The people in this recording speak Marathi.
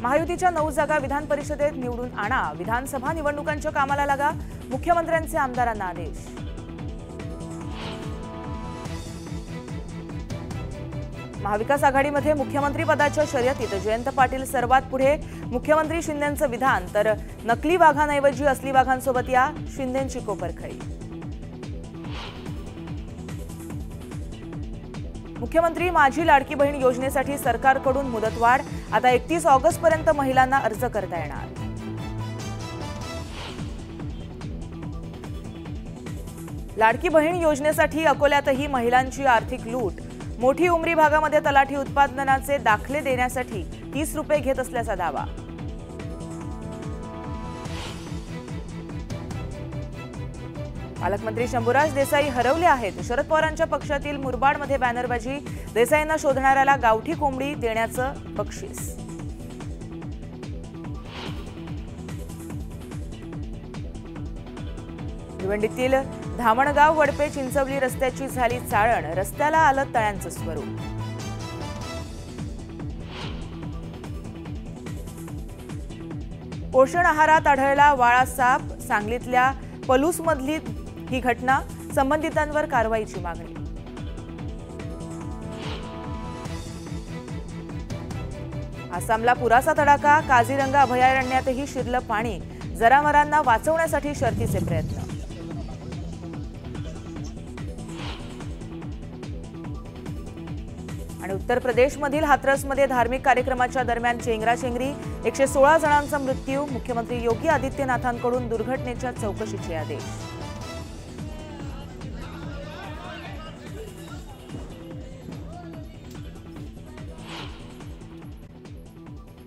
महायुतीच्या 9 जागा विधान परिषदेत निवडून आणा, विधानसभा निवडणुकांच्या कामाला लागा, मुख्यमंत्र्यांचे आमदारांना आदेश। महाविकास आघाडीमध्ये मुख्यमंत्री पदाच्या शर्यतीत जयंत पाटील सर्वात पुढे, मुख्यमंत्री शिंदेंचं विधान, तर नकली वाघांऐवजी असली वाघांसोबत या, शिंदेंची कोपरखळी। मुख्यमंत्री माझी लाडकी बहीण योजनेसाठी सरकारकडून मुदतवाढ, आता 31 ऑगस्टपर्यंत महिलांना अर्ज करता येणार। लाडकी बहीण योजनेसाठी अकोल्यातही महिलांची आर्थिक लूट, मोठी उमरी भागामध्ये तलाठी उत्पादनाचे दाखले देण्यासाठी 30 रुपये घेत असल्याचा दावा। पालकमंत्री शंभूराज देसाई हरवले आहेत, शरद पवारांच्या पक्षातील मुरबाडमध्ये बॅनरबाजी, देसाईंना शोधणाऱ्याला गावठी कोंबडी देण्याचं बक्षीस। भिवंडीतील धामणगाव वडपे चिंचवली रस्त्याची झाली चाळण, रस्त्याला आलं तळ्यांचं स्वरूप। पोषण आहारात आढळला वाळा साप, सांगलीतल्या पलूसमधली ही घटना, संबंधितांवर कारवाईची मागणी। आसामला पुराचा तडाखा, काझीरंगा अभयारण्यातही शिरलं पाणी, जनावरांना वाचवण्यासाठी शर्थीचे प्रयत्न। आणि उत्तर प्रदेशमधील हाथरसमध्ये धार्मिक कार्यक्रमाच्या दरम्यान चेंगराचेंगरी, 116 जणांचा मृत्यू, मुख्यमंत्री योगी आदित्यनाथांकडून दुर्घटनेच्या चौकशीचे आदेश।